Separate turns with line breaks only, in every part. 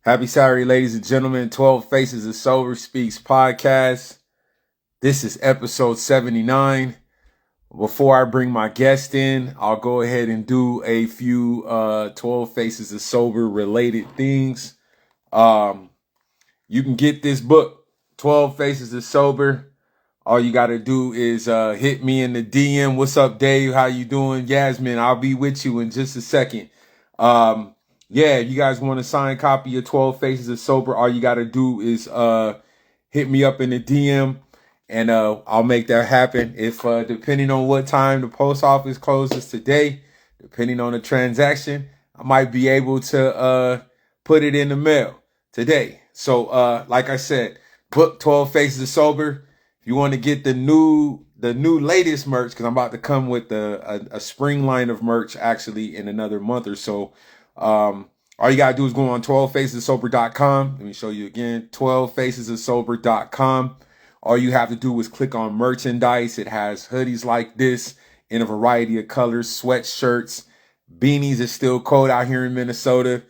Happy Saturday, ladies and gentlemen. 12 Faces of Sober Speaks podcast. This is episode 79. Before I bring my guest in, I'll go ahead and do a few 12 Faces of Sober related things. You can get this book, 12 Faces of Sober. All you got to do is hit me in the DM. What's up, Dave? How you doing? Yasmin, I'll be with you in just a second. Yeah, if you guys want a signed copy of 12 Faces of Sober, all you got to do is hit me up in the DM and I'll make that happen. If depending on what time the post office closes today, depending on the transaction, I might be able to put it in the mail today. So like I said, book 12 Faces of Sober. If you want to get the new latest merch, because I'm about to come with a spring line of merch actually in another month or so. All you gotta do is go on 12facesofsober.com. Let me show you again, 12facesofsober.com. All you have to do is click on merchandise. It has hoodies like this in a variety of colors, sweatshirts, beanies. It's still cold out here in Minnesota.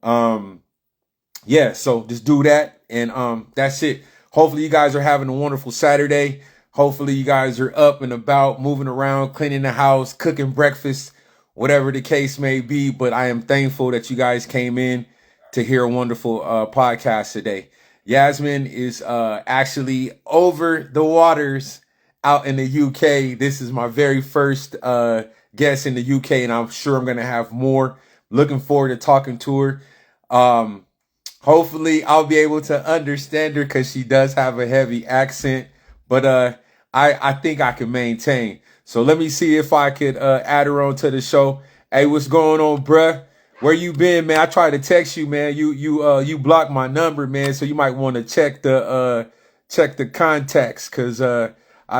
Yeah, so just do that, and that's it. Hopefully you guys are having a wonderful Saturday. Hopefully you guys are up and about, moving around, cleaning the house, cooking breakfast, whatever the case may be. But I am thankful that you guys came in to hear a wonderful podcast today. Yasmin is actually over the waters out in the UK. This is my very first guest in the UK, and I'm sure I'm going to have more. Looking forward to talking to her. Hopefully I'll be able to understand her because she does have a heavy accent, but I think I can maintain. So let me see if I could add her on to the show. Hey, what's going on, bruh? Where you been, man? I tried to text you, man. You blocked my number, man. So you might want to check the contacts, cause I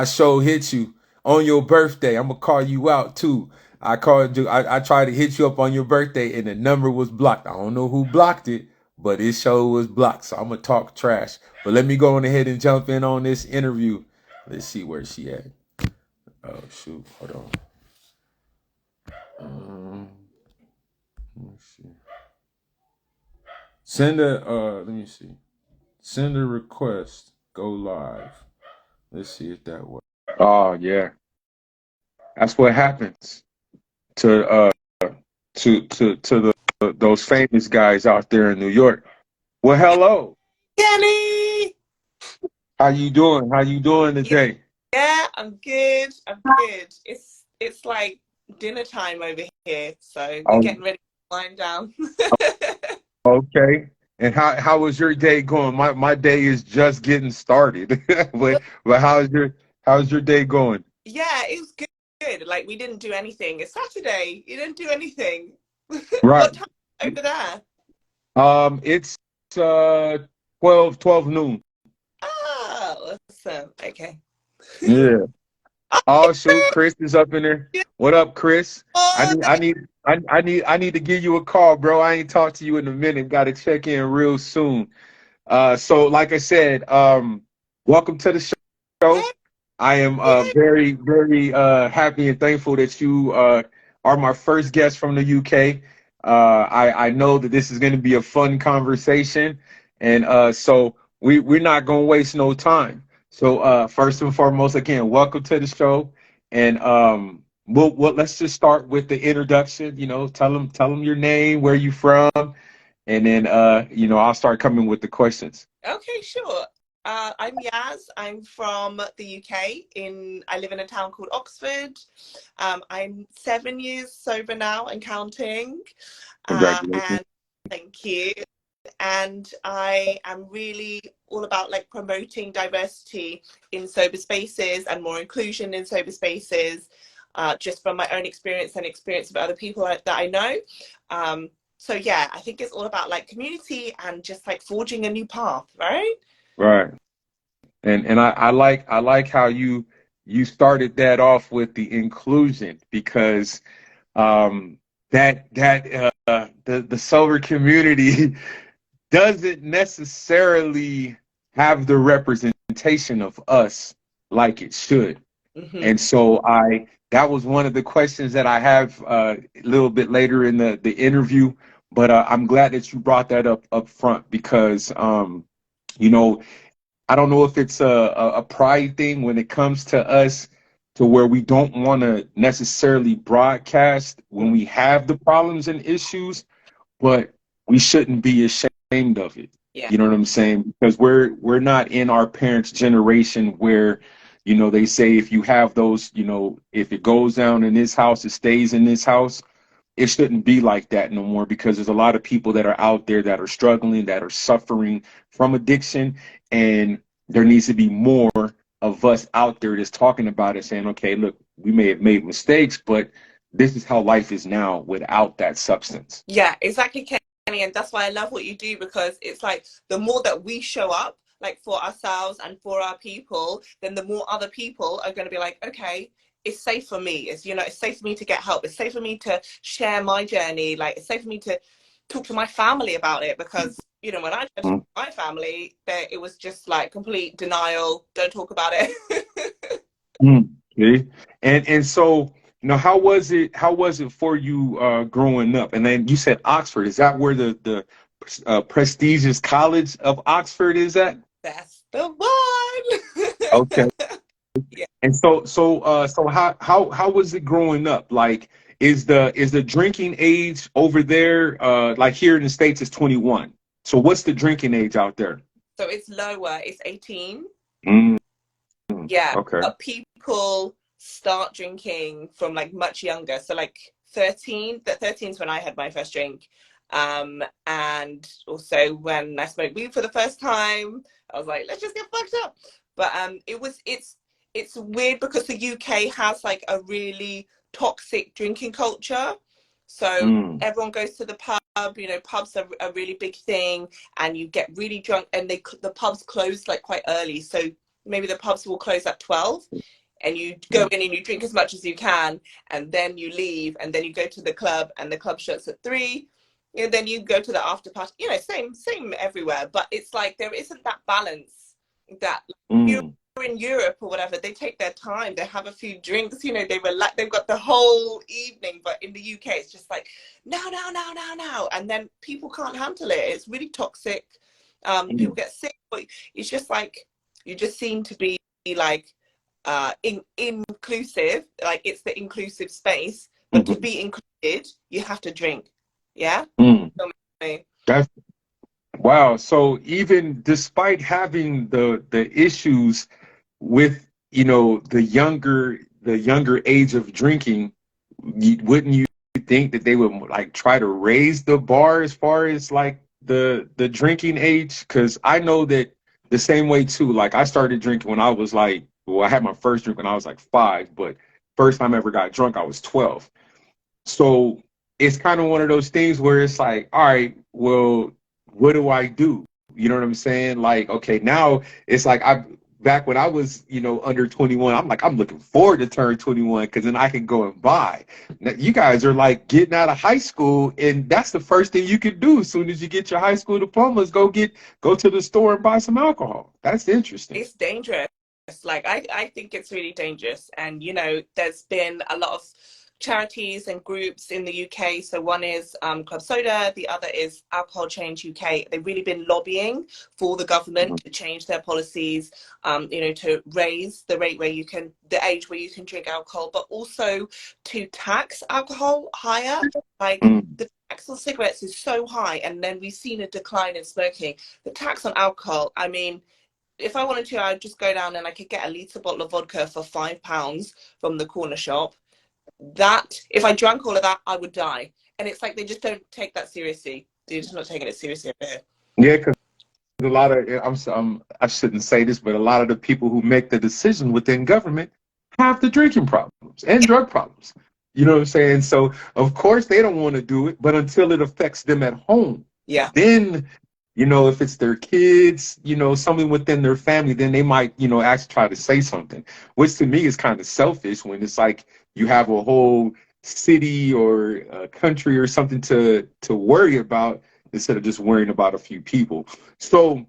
sure hit you on your birthday. I'm gonna call you out too. I tried to hit you up on your birthday and the number was blocked. I don't know who blocked it, but it show was blocked. So I'm gonna talk trash. But let me go on ahead and jump in on this interview. Let's see where she at. Oh shoot, hold on. Let me see. Let me see. Send a request. Go live. Let's see if that works. Oh yeah. That's what happens to those famous guys out there in New York. Well, hello.
Kenny!
How you doing? How you doing today?
Yeah, I'm good. It's like dinner time over here, so we're getting ready to wind down.
Okay. And how was your day going? My day is just getting started. but how's your day going?
Yeah, it was good. Like, we didn't do anything. It's Saturday. You didn't do anything.
Right.
What time over there?
It's 12 noon.
Oh, awesome. Okay.
Yeah. Oh shoot, Chris is up in there. What up, Chris? I need to give you a call, bro. I ain't talked to you in a minute. Got to check in real soon. So like I said, welcome to the show. I am very, very happy and thankful that you are my first guest from the UK. I know that this is going to be a fun conversation, and so we're not going to waste no time. So first and foremost, again, welcome to the show, and let's just start with the introduction. You know, tell them your name, where you from, and then I'll start coming with the questions.
Okay, sure. I'm Yaz. I'm from the UK. I live in a town called Oxford. I'm 7 years sober now and counting.
Congratulations.
And thank you. And I am really all about like promoting diversity in sober spaces and more inclusion in sober spaces, just from my own experience and experience of other people that I know. So yeah, I think it's all about like community and just like forging a new path, right?
Right. And I like how you started that off with the inclusion, because the sober community doesn't necessarily have the representation of us like it should. Mm-hmm. And so that was one of the questions that I have a little bit later in the interview. But I'm glad that you brought that up front because, you know, I don't know if it's a pride thing when it comes to us to where we don't want to necessarily broadcast when we have the problems and issues, but we shouldn't be ashamed of it.
Yeah.
You know what I'm saying? Because we're not in our parents' generation where, they say if you have those, if it goes down in this house, it stays in this house. It shouldn't be like that no more because there's a lot of people that are out there that are struggling, that are suffering from addiction, and there needs to be more of us out there that's talking about it, saying, okay, look, we may have made mistakes, but this is how life is now without that substance.
Yeah, exactly, Kenny. And that's why I love what you do, because it's like the more that we show up like for ourselves and for our people, then the more other people are going to be like, okay, it's safe for me. It's, it's safe for me to get help. It's safe for me to share my journey. Like, it's safe for me to talk to my family about it, because, when I talked to my family, it was just like complete denial. Don't talk about it.
Okay. And so, how was it for you growing up? And then you said Oxford. Is that where the prestigious College of Oxford is at?
That's the one.
Okay.
Yeah.
And so how was it growing up? Like, is the drinking age over there, like here in the States, is 21. So what's the drinking age out there?
So it's lower. It's 18.
Mm,
Yeah,
okay.
but people start drinking from like much younger. So like 13, 13 is when I had my first drink. And also when I smoked weed for the first time, I was like, let's just get fucked up. But it's weird because the UK has like a really toxic drinking culture. So
Mm,
everyone goes to the pub, pubs are a really big thing, and you get really drunk, and the pubs close like quite early. So maybe the pubs will close at 12, and you go in and you drink as much as you can, and then you leave, and then you go to the club, and the club shuts at 3, and then you go to the after party. Same everywhere, but it's like there isn't that balance that you're
mm,
in Europe or whatever. They take their time, they have a few drinks, they relax, they've got the whole evening. But in the UK, it's just like no, and then people can't handle it. It's really toxic. People
mm,
get sick, but it's just like you just seem to be like inclusive, like it's the inclusive space, but to
mhm,
be included you have to drink. Yeah.
mm.
So,
That's wow. So even despite having the issues with the younger age of drinking, wouldn't you think that they would like try to raise the bar as far as like the drinking age? Because I know that the same way too. Like I started drinking when I was like, well, I had my first drink when I was like 5, but first time I ever got drunk I was 12. So it's kind of one of those things where it's like, all right, well, what do I do? You know what I'm saying? Like, okay, now it's like I back when I was, under 21, I'm like, I'm looking forward to turn 21 because then I can go and buy. Now, you guys are like getting out of high school, and that's the first thing you can do as soon as you get your high school diploma is go to the store and buy some alcohol. That's interesting.
it's dangerous. Like I think it's really dangerous. And there's been a lot of charities and groups in the UK. So one is Club Soda, the other is Alcohol Change UK. They've really been lobbying for the government to change their policies, to raise the the age where you can drink alcohol, but also to tax alcohol higher. Like
Mm,
the tax on cigarettes is so high, and then we've seen a decline in smoking. The tax on alcohol, I mean, if I wanted to, I'd just go down and I could get a litre bottle of vodka for £5 from the corner shop. That, if I drank all of that, I would die. And it's like they just don't take that seriously. They're just not taking it seriously over here.
yeah, because a lot of I shouldn't say this, but a lot of the people who make the decision within government have the drinking problems and drug problems. You know what I'm saying? So of course they don't want to do it, but until it affects them at home,
Yeah.
then if it's their kids, someone within their family, then they might, actually try to say something, which to me is kind of selfish when it's like you have a whole city or a country or something to worry about instead of just worrying about a few people. So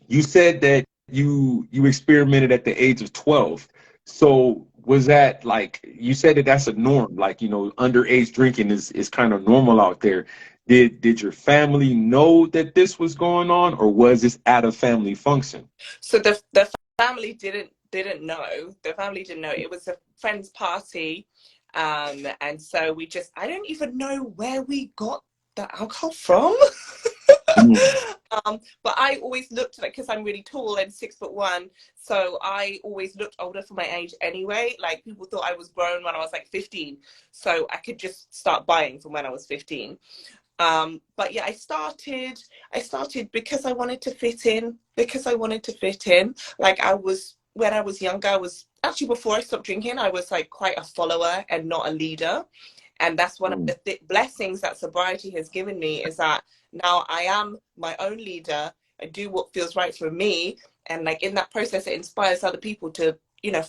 you said that you experimented at the age of 12. So was that like you said that that's a norm, like underage drinking is kind of normal out there. Did your family know that this was going on, or was this at a family function?
So the family didn't know. The family didn't know. It was a friend's party, and so we just, I don't even know where we got the alcohol from.
Mm.
But I always looked like, because I'm really tall and 6'1", so I always looked older for my age anyway. Like, people thought I was grown when I was like 15, so I could just start buying from when I was 15. But yeah, I started because I wanted to fit in, like, when I was younger, I was actually, before I stopped drinking, I was like quite a follower and not a leader. And that's one of
Mm.
the blessings that sobriety has given me, is that now I am my own leader. I do what feels right for me, and like, in that process, it inspires other people to,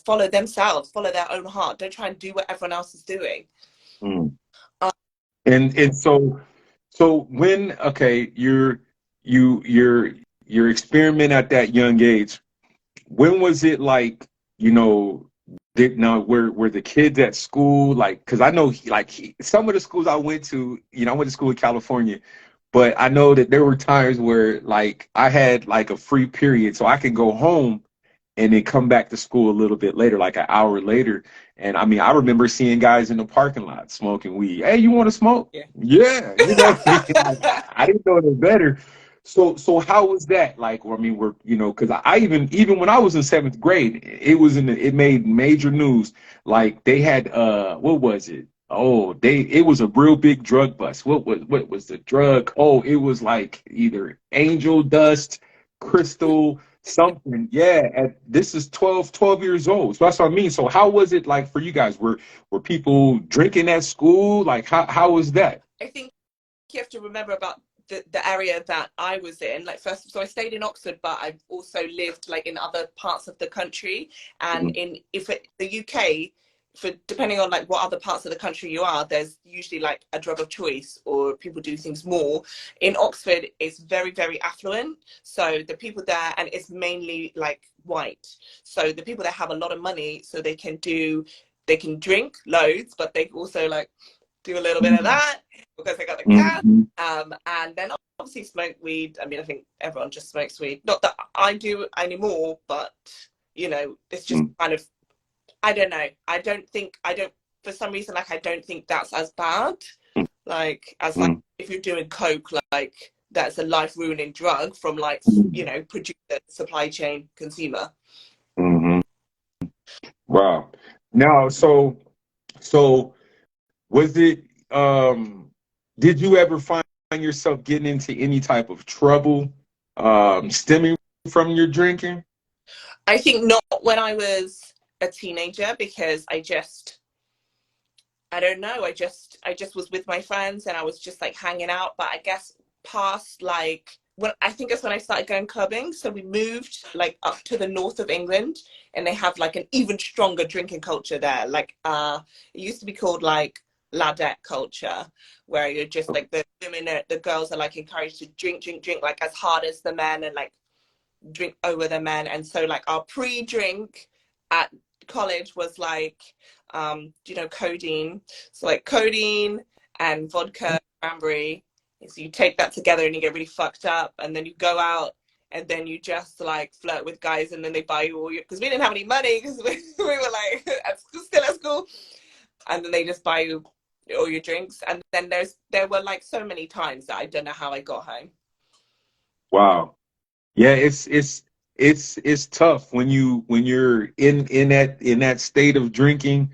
follow themselves, follow their own heart. Don't try and do what everyone else is doing.
Mm.
um,
And so when, okay, your experiment at that young age, when was it, like, you know, did now were the kids at school, like, because I know, like, some of the schools I went to, I went to school in California, but I know that there were times where, like, I had like a free period, so I could go home and then come back to school a little bit later, like an hour later. And I mean, I remember seeing guys in the parking lot smoking weed. Hey, you want to smoke?
yeah.
Yeah, like, I didn't know any better. So how was that? Like, I mean, because I even when I was in seventh grade, it made major news. Like, they had, what was it? Oh, it was a real big drug bust. What was the drug? Oh, it was like either angel dust, crystal, something. Yeah, this is 12 years old. So that's what I mean. So how was it like for you guys? Were people drinking at school? Like, how was that?
I think you have to remember about the area that I was in. Like, first, so I stayed in Oxford, but I've also lived like in other parts of the country. And
Mhm.
in the UK, for depending on like what other parts of the country you are, there's usually like a drug of choice, or people do things more. In Oxford, it's very, very affluent. So the people there, and it's mainly like white. So the people that have a lot of money, so they can drink loads, but they also like do a little bit of that because they got the cash.
Mhm.
And then obviously smoke weed. I mean, I think everyone just smokes weed. Not that I do anymore, but it's just
Mhm.
kind of, I don't know. For some reason, like, I don't think that's as bad. Like, as like,
Mhm.
if you're doing coke, like, that's a life ruining drug from like,
Mhm.
producer, supply chain, consumer.
Mhm. Wow. Now, so was it, did you ever find yourself getting into any type of trouble stemming from your drinking?
I think not when I was a teenager, because I don't know. I just was with my friends, and I was just like hanging out. But I guess past, like, when I think that's when I started going clubbing. So we moved like up to the north of England, and they have like an even stronger drinking culture there. Like, it used to be called like ladette culture, where you're just like, the girls are like encouraged to drink like as hard as the men, and like drink over the men. And so like our pre-drink at college was like, codeine. So like codeine and vodka, cranberry. So you take that together and you get really fucked up, and then you go out, and then you just like flirt with guys, and then they buy you all your, because we didn't have any money, because we were like still at school, and then they just buy you all your drinks. And then there were like so many times that I don't know how I got home.
Wow. Yeah, it's tough when you're in that state of drinking.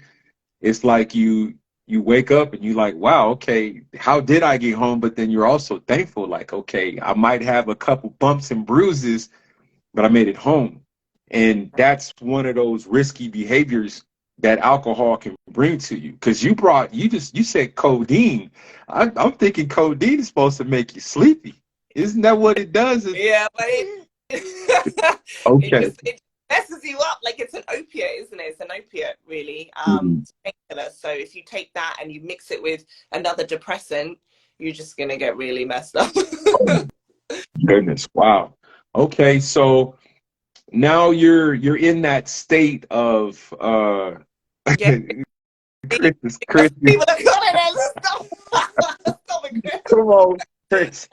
It's like you wake up and you like, wow, okay, how did I get home? But then you're also thankful, like, okay, I might have a couple bumps and bruises, but I made it home. And that's one of those risky behaviors that alcohol can bring to you. Because you said codeine. I'm thinking codeine is supposed to make you sleepy. Isn't that what it does?
Yeah, but it
Okay.
just it messes you up. Like, it's an opiate, isn't it? It's an opiate, really.
Mhm.
It's a painkiller. So if you take that and you mix it with another depressant, you're just gonna get really messed up.
Oh, goodness. Wow. Okay, so now you're in that state of
Yeah,
Chris
people
is
have got it. Stop. Stop it, Chris.
Come on, Prince.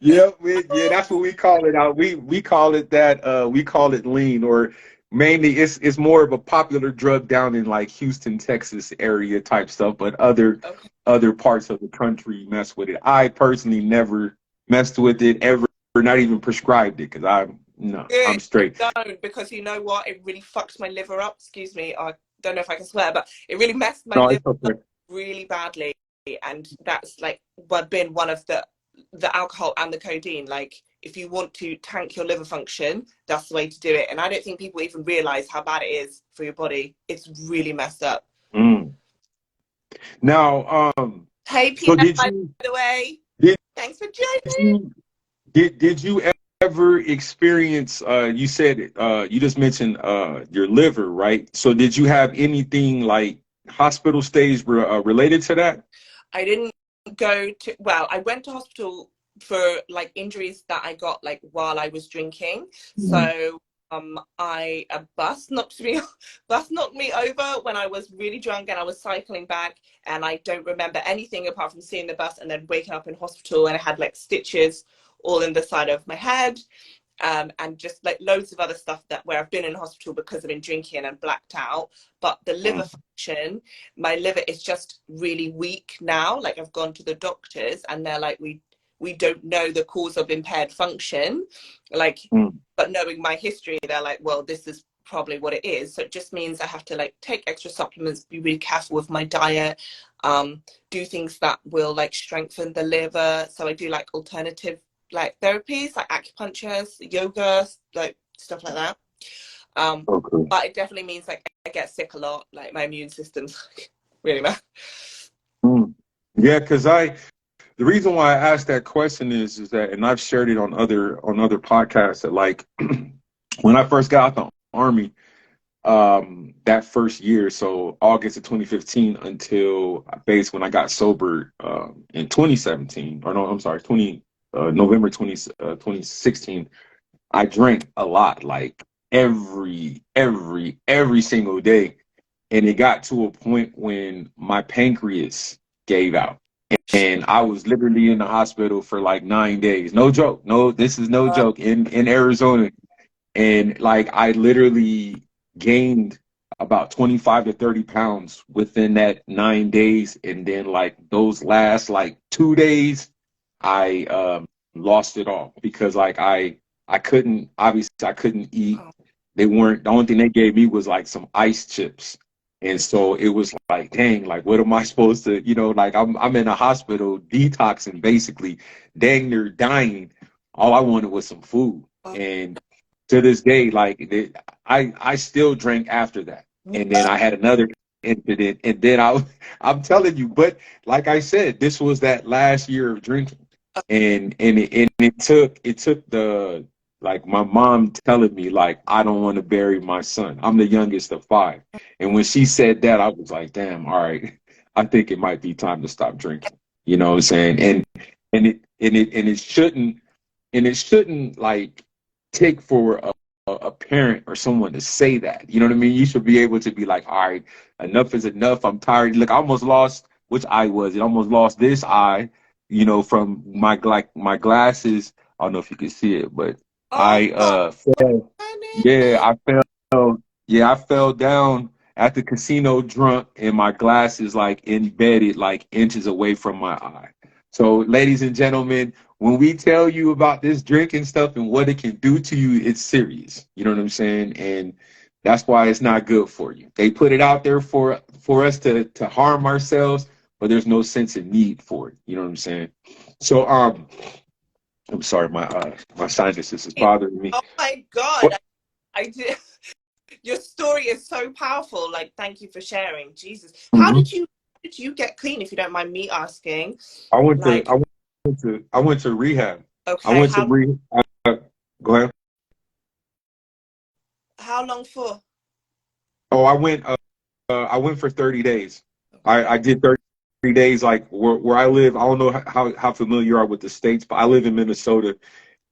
Yep, yeah, that's what we call it out. We call it that. We call it lean, or mainly it's more of a popular drug down in like Houston, Texas area type stuff. But
Okay.
other parts of the country mess with it. I personally never messed with it ever, not even prescribed it because I'm
Good.
straight.
Don't, because you know what? It really fucked my liver up. Excuse me. I don't know if I can swear, but it really messed my
No,
liver
it's okay.
really badly. And that's like been one of the alcohol and the codeine. Like, if you want to tank your liver function, that's the way to do it. And I don't think people even realize how bad it is for your body. It's really messed up.
Mm. Now,
Hey,
so
Pierre, by the way,
did
thanks for joining.
you did you ever experience? You said you just mentioned your liver, right? So did you have anything like hospital stays related to that?
I didn't go to, well, I went to hospital for like injuries that I got like while I was drinking. So a bus knocked me bus knocked me over when I was really drunk, and I was cycling back, and I don't remember anything apart from seeing the bus and then waking up in hospital, and I had like stitches all in the side of my head. And just like loads of other stuff that where I've been in hospital because I've been drinking and blacked out. But the liver function, my liver is just really weak now. Like, I've gone to the doctors and they're like, we don't know the cause of impaired function. Like, but knowing my history, they're like, well, this is probably what it is. So it just means I have to like take extra supplements, be really careful with my diet, do things that will like strengthen the liver. So I do like alternative like therapies, like acupuncture, yoga, like stuff like that.
Okay.
But it definitely means like I get sick a lot. Like, my immune system's really bad.
Yeah, because the reason why I asked that question is that, and I've shared it on other podcasts, that like when I first got out the army, that first year, so August of 2015 until base when I got sober in 2017, or no, I'm sorry, November 2016, I drank a lot, like every single day. And it got to a point when my pancreas gave out. And I was literally in the hospital for like 9 days. No joke. No, this is no joke, in Arizona. And like I literally gained about 25 to 30 pounds within that 9 days. And then like those last like 2 days, I lost it all because like I couldn't, obviously I couldn't eat. They weren't, the only thing they gave me was like some ice chips. And so it was like, dang, like what am I supposed to, like I'm in a hospital detoxing, basically dang near dying. All I wanted was some food. And to this day, like I still drank after that. And then I had another incident. And then I'm telling you, but like I said, this was that last year of drinking. And it took the, like my mom telling me like I don't want to bury my son. I'm the youngest of five. And when she said that, I was like, damn, all right, I think it might be time to stop drinking. You know what I'm saying? And it shouldn't like take for a parent or someone to say that. You know what I mean? You should be able to be like, all right, enough is enough. I'm tired. Look, I almost lost, which eye was it? Almost lost this eye, from my glasses. I don't know if you can see it, but
Oh,
I fell. Yeah, I fell down at the casino drunk, and my glasses like embedded like inches away from my eye. So, ladies and gentlemen, when we tell you about this drinking stuff and what it can do to you, it's serious. You know what I'm saying? And that's why it's not good for you. They put it out there for us to harm ourselves, but there's no sense in need for it. You know what I'm saying? So I'm sorry, my sinuses is bothering me.
oh my God.
What?
I did. Your story is so powerful. Like, thank you for sharing. Jesus.
Mhm.
How did you get clean, if you don't mind me asking?
I went to
Like,
I went to rehab. I
okay,
went to rehab. Go ahead.
how long for?
Oh, I went for 30 days. I
Okay.
did 30 days, like where I live. I don't know how familiar you are with the states, but I live in Minnesota.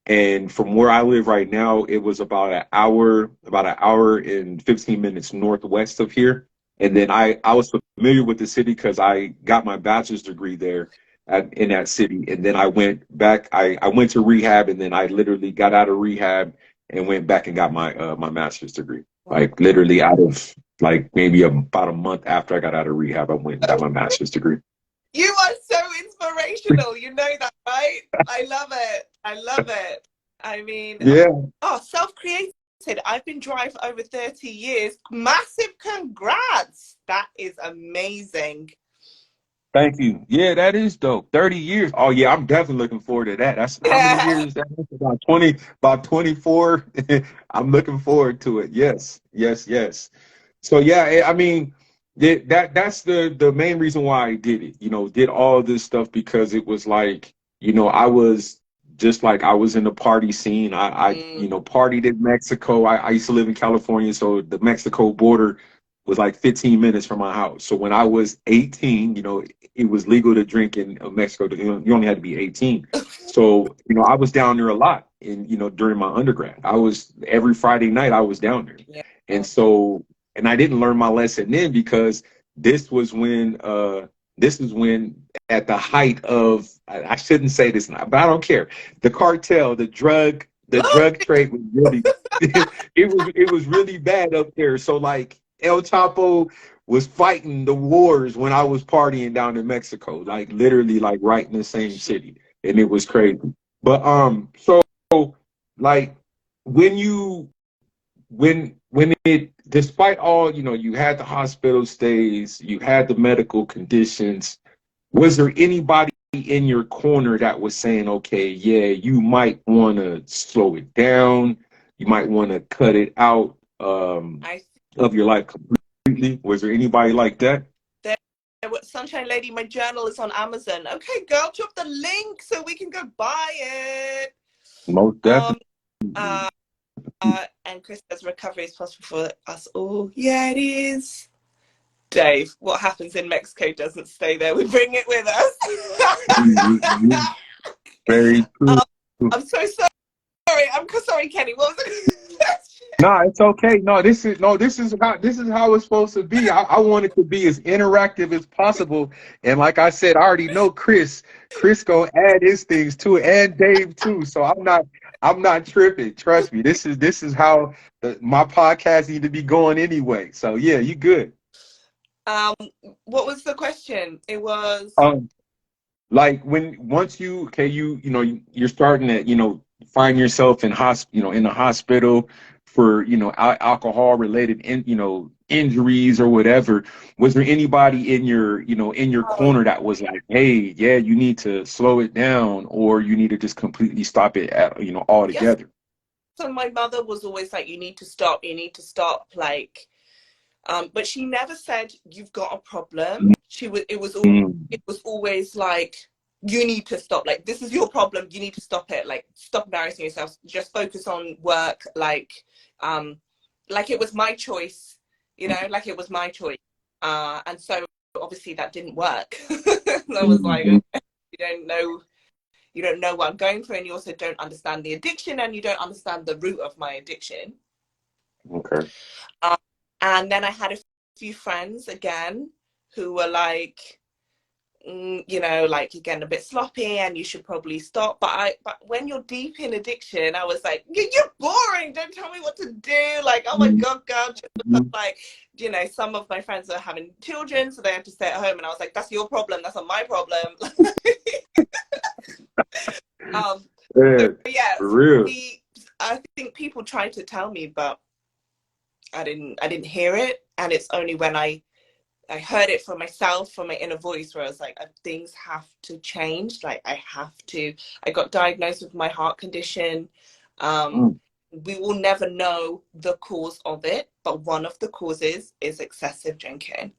And from where I live right now, it was about an hour and 15 minutes northwest of here. And then I was familiar with the city because I got my bachelor's degree there. in that city. And then I went back. I went to rehab, and then I literally got out of rehab and went back and got my master's degree. Like literally out of like maybe about a month after I got out of rehab, I went and got my master's degree.
You are so inspirational. You know that, right? I love it. I love it. I mean,
Yeah.
oh, self-created. I've been dry for over 30 years. Massive congrats. That is amazing.
Thank you. Yeah, that is dope. 30 years. Oh yeah, I'm definitely looking forward to that. That's how many years is that? About 20, about 24. I'm looking forward to it. Yes. Yes, yes. So yeah, I mean, that's the main reason why I did it. You know, did all this stuff because it was like, you know, I was just like I was in the party scene. I you know, partied in Mexico. I used to live in California, so the Mexico border was like 15 minutes from my house. So when I was 18, you know, it was legal to drink in Mexico. You only had to be 18. So, you know, I was down there a lot you know, during my undergrad. I was every Friday night I was down there.
Yeah.
And so, and I didn't learn my lesson then because this was when at the height of, I shouldn't say this now, but I don't care. The cartel, the drug trade was really, it was really bad up there. So like El Chapo was fighting the wars when I was partying down in Mexico, like literally like right in the same city. And it was crazy. But so like when you when it despite all, you know, you had the hospital stays, you had the medical conditions, was there anybody in your corner that was saying, okay, yeah, you might want to slow it down, you might want to cut it out of your life completely? Was there anybody like that?
Sunshine Lady, my journal is on Amazon. Okay, girl, drop the link so we can go buy it.
Most definitely.
And Chris says recovery is possible for us all. Yeah, it is. Dave, what happens in Mexico doesn't stay there. We bring it with us.
Very true.
I'm so sorry. I'm sorry, Kenny. What was it?
No, it's okay. No, this is how it's supposed to be. I want it to be as interactive as possible. And like I said, I already know Chris. Chris gonna add his things too, and Dave too. So I'm not tripping. Trust me. This is how my podcast need to be going anyway. So yeah, you good.
What was the question? It was
like once you know you're starting to, you know, find yourself in in the hospital for, you know, alcohol related injuries or whatever. Was there anybody in your, you know, in your corner that was like, hey, yeah, you need to slow it down, or you need to just completely stop it you know, altogether?
Yes. So my mother was always like, you need to stop, like but she never said you've got a problem. It was always like, you need to stop, like this is your problem, you need to stop it, like stop embarrassing yourself, just focus on work, like it was my choice, you know, like it was my choice. And so obviously that didn't work. I was like, okay, you don't know what I'm going through, and you also don't understand the addiction, and you don't understand the root of my addiction.
Okay.
And then I had a few friends again who were like, you know, like you're getting a bit sloppy and you should probably stop. But when you're deep in addiction, I was like, you're boring. Don't tell me what to do. Like, oh my God, girl. Like, you know, some of my friends are having children, so they have to stay at home. And I was like, that's your problem. That's not my problem. So, yeah,
for real.
I think people tried to tell me, but I didn't hear it. And it's only when I heard it from myself, from my inner voice, where I was like, things have to change. Like I got diagnosed with my heart condition. We will never know the cause of it, but one of the causes is excessive drinking.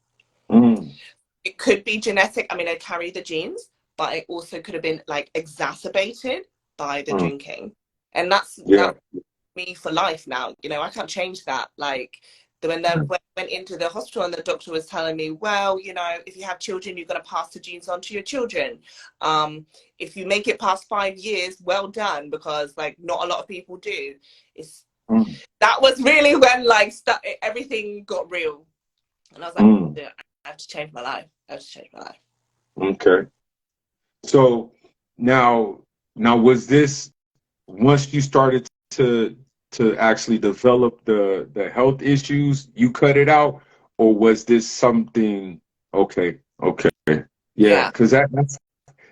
It could be genetic. I mean, I carry the genes, but it also could have been like exacerbated by the drinking. And that's me for life now. You know, I can't change that. Like when I went into the hospital and the doctor was telling me, well, you know, if you have children, you're going to pass the genes on to your children. If you make it past 5 years, well done, because like not a lot of people do. That was really when like everything got real, and I was like, yeah, I have to change my life. I have to change my life.
Okay. So now, was this once you started to actually develop the health issues, you cut it out, or was this something? Okay, okay, yeah,
Yeah.
because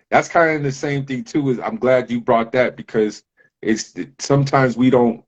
that's kind of the same thing too. Is I'm glad you brought that because it's sometimes we don't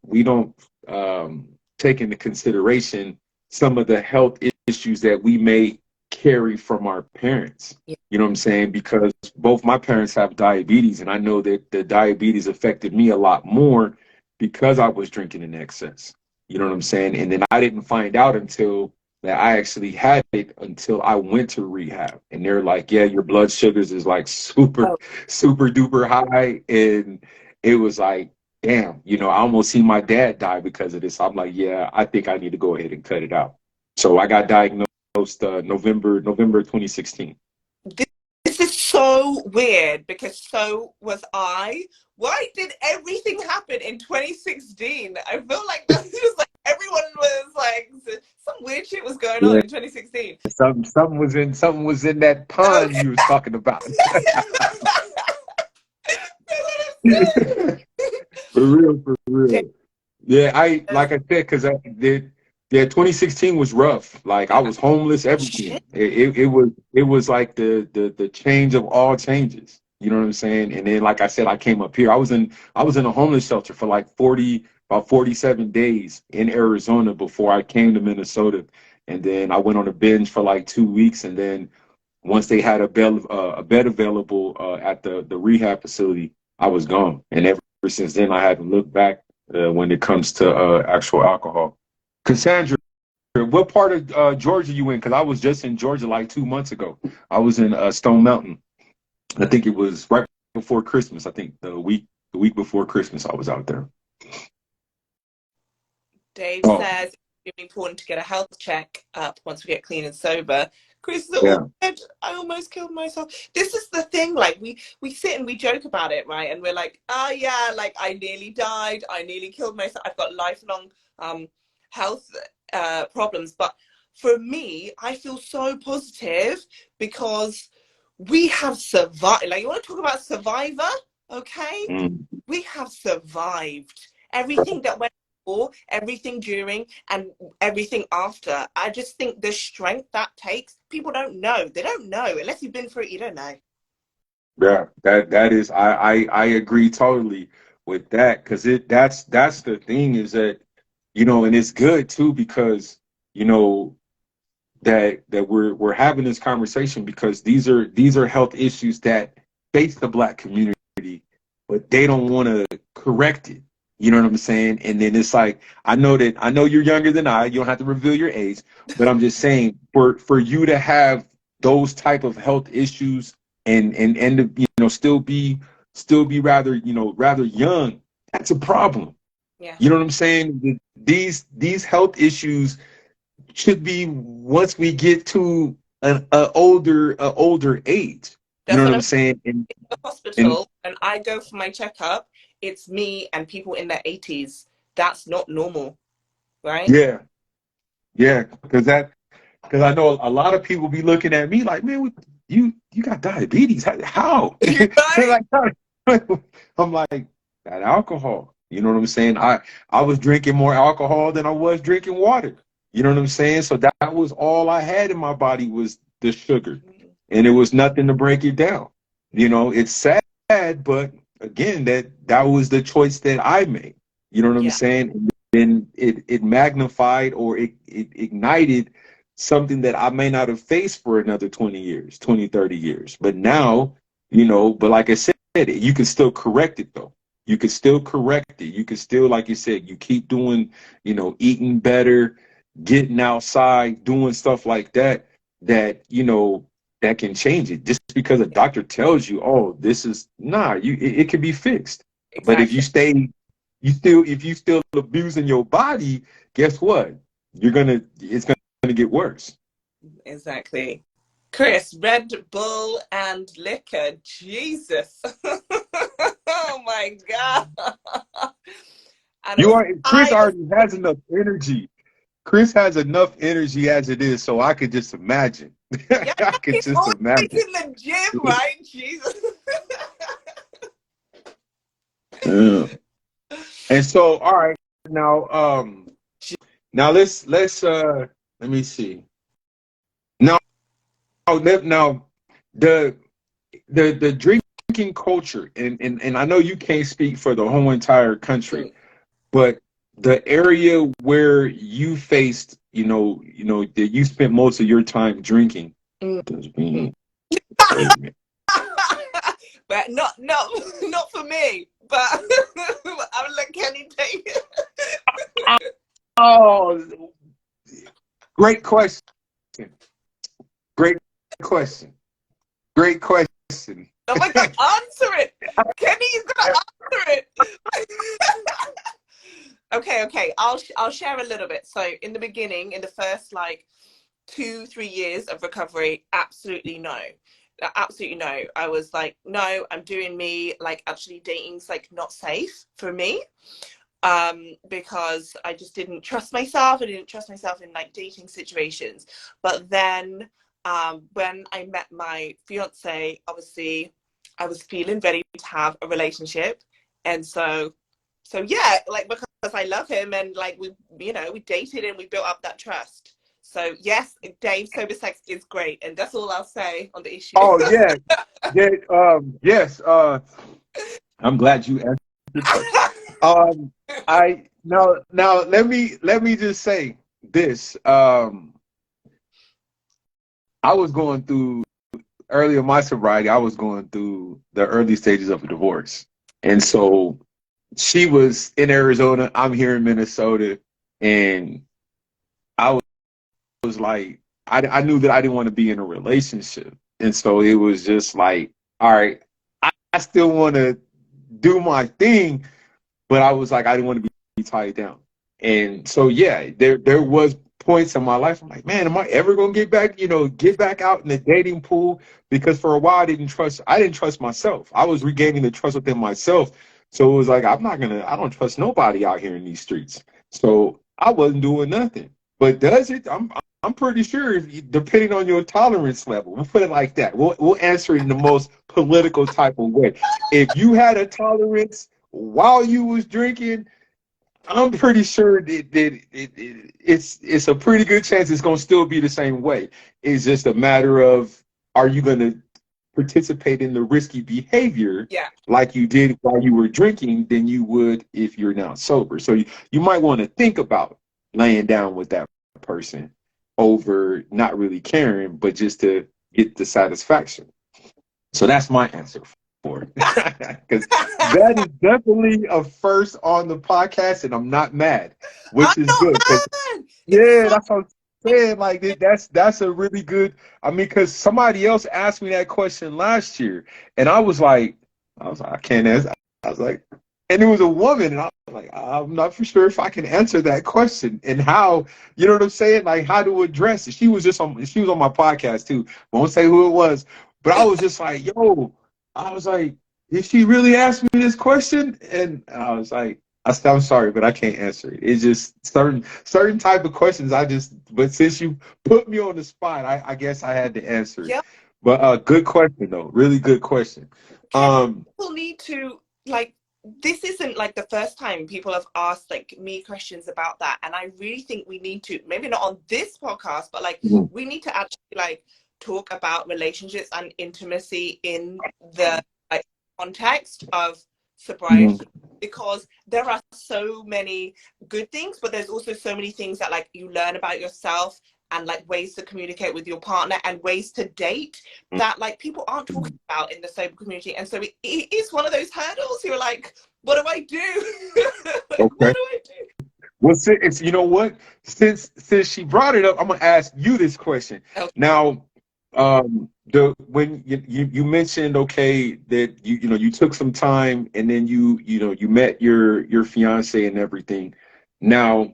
um, take into consideration some of the health issues that we may carry from our parents.
Yeah.
You know what I'm saying? Because both my parents have diabetes, and I know that the diabetes affected me a lot more because I was drinking in excess. You know what I'm saying? And then I didn't find out until that I actually had it until I went to rehab. And they're like, yeah, your blood sugars is like super,
Oh,
super duper high. And it was like, damn, I almost see my dad die because of this. I'm like, yeah, I think I need to go ahead and cut it out. So I got diagnosed November 2016.
this, this is so weird because so was I. Why did everything happen in 2016? I feel like that's just like everyone was like some weird shit was going on
Yeah.
in 2016.
Something was in that pond
Okay.
you was talking about. For real, for real. Yeah, I like I said, because I did. Yeah, 2016 was rough. Like I
Yeah.
was homeless,
Shit.
everything. It was like the change of all changes. You know what I'm saying? And then, like I said, I came up here. I was in a homeless shelter for like 47 days in Arizona before I came to Minnesota. And then I went on a binge for like 2 weeks. And then once they had a bed available at the rehab facility, I was gone. And ever since then, I haven't looked back when it comes to actual alcohol. Cassandra, what part of Georgia you in? Because I was just in Georgia like 2 months ago. I was in Stone Mountain. I think it was right before Christmas. I think the week before Christmas, I was out there.
Dave
Oh,
says it's really important to get a health check up once we get clean and sober. Chris is all
yeah,
dead. I almost killed myself. This is the thing, like we sit and we joke about it, right? And we're like, oh yeah, like I nearly died, I nearly killed myself. I've got lifelong health problems. But for me, I feel so positive because we have survived. Like you want to talk about survivor, okay?
mm,
We have survived everything that went before, everything during, and everything after. I just think the strength that takes, people don't know. They don't know. Unless you've been through it, you don't know.
yeah. That is, I agree totally with that because that's the thing is that and it's good too because you know that we're having this conversation because these are health issues that face the Black community, but they don't want to correct it. You know what I'm saying? And then it's like I know you're younger than I. You don't have to reveal your age, but I'm just saying for you to have those type of health issues and to, still be rather young, that's a problem.
Yeah.
You know what I'm saying? These health issues should be once we get to an a older age. You know
That's
what
what
I'm
I'm
saying? And
the hospital and I go for my checkup. It's me and people in their 80s. That's not normal, right?
yeah, yeah, because I know a lot of people be looking at me like, man, you got diabetes? How?
Right?
Like, I'm like that alcohol. You know what I'm saying? I was drinking more alcohol than I was drinking water. You know what I'm saying? So that was all I had in my body was the sugar, and it was nothing to break it down. It's sad, but again, that was the choice that I made. You know what I'm
Yeah.
saying? And then it magnified or it ignited something that I may not have faced for another 20 years, 20, 30 years. But now, but like I said, you can still correct it though. You can still correct it. You can still, like you said, you keep doing, eating better, getting outside, doing stuff like that can change it. Just because a
Yeah.
doctor tells you, oh, this is it can be fixed. But if
Exactly.
if you still abusing your body, guess what? It's gonna get worse.
Exactly. Chris, Red Bull and liquor. Jesus. Oh my God. And
You
also,
are Chris already has enough energy. Chris has enough energy as it is, so I could just imagine.
Yeah,
I could
he's
just
always
imagine.
in the gym, right? Jesus.
Yeah. And so, all right, now, now let me see. Now, now, the the drinking culture, and I know you can't speak for the whole entire country, but the area where you faced, that you spent most of your time drinking.
Mm.
Does mean, wait a minute.
But not for me. But I'll let Kenny take it.
Oh, great question. Great question. Great question.
Oh my God, answer it. Kenny's gonna answer it. Okay. I'll share a little bit. So in the beginning, in the first like 2-3 years of recovery, absolutely no. Absolutely no. I was like, no, I'm doing me. Like actually dating's like not safe for me. Because I just didn't trust myself. I didn't trust myself in like dating situations. But then when I met my fiance, obviously I was feeling ready to have a relationship. And so yeah, like because I love him and like we dated and we built up that trust. So yes, Dave, sober sex is great, and that's all I'll say on the issue.
Oh yeah, yeah. Yes. I'm glad you answered the question. I now let me just say this. I was going through early in my sobriety. I was going through the early stages of a divorce, and so she was in Arizona. I'm here in Minnesota, and I was like, I knew that I didn't want to be in a relationship, and so it was just like, all right, I still want to do my thing, but I was like, I didn't want to be tied down. And so yeah, there was points in my life I'm like, man, am I ever gonna get back out in the dating pool? Because for a while I didn't trust myself. I was regaining the trust within myself. So it was like, I don't trust nobody out here in these streets. So I wasn't doing nothing. But does it? I'm pretty sure depending on your tolerance level, we'll put it like that. We'll answer it in the most political type of way. If you had a tolerance while you was drinking, I'm pretty sure it's a pretty good chance it's going to still be the same way. It's just a matter of, are you going to participate in the risky behavior
Yeah.
like you did while you were drinking than you would if you're now sober. So you might want to think about laying down with that person over not really caring, but just to get the satisfaction. So that's my answer for it. Because that is definitely a first on the podcast, and I'm not mad,
I'm
which is
not
good. Because
mad. It's
yeah,
so
that's what I'm saying. Like that's a really good. I mean, because somebody else asked me that question last year, and I can't answer. I was like, and it was a woman, and I was like, I'm not for sure if I can answer that question and how. You know what I'm saying? Like how to address it. She was on my podcast too. Won't say who it was, but I was just like, yo, I was like, did she really ask me this question? And I was like, I said, I'm sorry, but I can't answer it. It's just certain type of questions. But since you put me on the spot, I guess I had to answer it.
yeah.
But good question though, really good question.
Kenny, people need to like. This isn't like the first time people have asked like me questions about that, and I really think we need to, maybe not on this podcast, but like
Mhm,
we need to actually like talk about relationships and intimacy in the like context of
mhm,
sobriety, because there are so many good things, but there's also so many things that like you learn about yourself and like ways to communicate with your partner and ways to date that like people aren't talking
mhm.
about in the sober community. And so it is one of those hurdles. You're like, what do I do? Like, what
Okay.
do I do?
Well, it's you know what? Since she brought it up, I'm gonna ask you this question.
Oh,
Now, the when you mentioned okay that you took some time and then you met your fiance and everything. Now,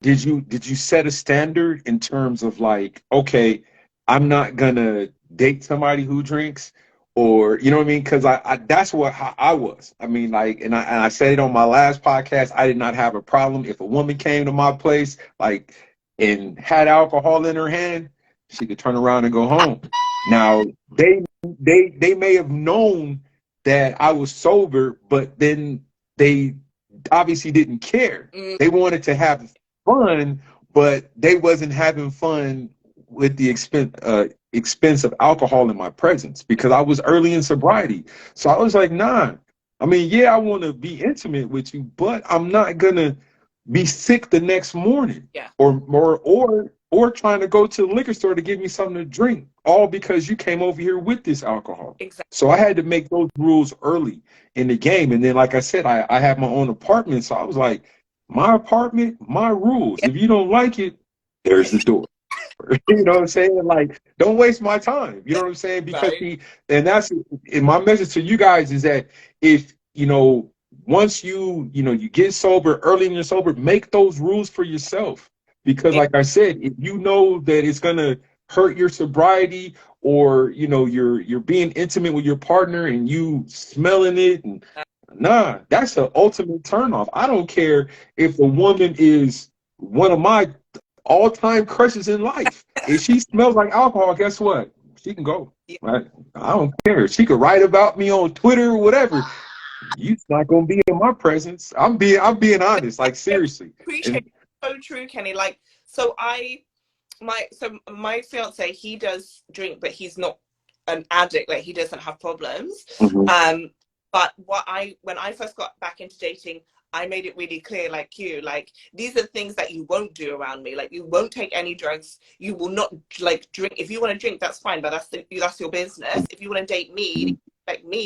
did you set a standard in terms of like, okay, I'm not gonna date somebody who drinks, or you know what I mean? Because I that's how I was. I mean, like, and I said it on my last podcast. I did not have a problem if a woman came to my place like and had alcohol in her hand. she could turn around and go home. Now they may have known that I was sober, but then they obviously didn't care. They wanted to have fun, but they wasn't having fun with the expense of alcohol in my presence, because I was early in sobriety. So I was like, nah. I mean, yeah, I want to be intimate with you, but I'm not gonna be sick the next morning,
Yeah.
or trying to go to the liquor store to give me something to drink, all because you came over here with this alcohol.
Exactly.
So I had to make those rules early in the game. And then, like I said, I have my own apartment. So I was like, my apartment, my rules. If you don't like it, there's the door. You know what I'm saying? Like, don't waste my time. You know what I'm saying? Because and that's and my message to you guys is that if, once you get sober, early in your sober, make those rules for yourself. Because like I said, if you know that it's gonna hurt your sobriety, or you're being intimate with your partner and you smelling it, and nah, that's the ultimate turnoff. I don't care if the woman is one of my all-time crushes in life. If she smells like alcohol, guess what? She can go. Right? I don't care. She could write about me on Twitter or whatever. You're not gonna be in my presence. I'm being honest. Like, seriously.
Appreciate so true, Kenny. Like, so my fiance, he does drink, but he's not an addict. Like, he doesn't have problems. But when I first got back into dating, I made it really clear, like you, like, these are things that you won't do around me. Like, you won't take any drugs. You will not, like, drink. If you want to drink, that's fine, but that's your business. If you want to date me,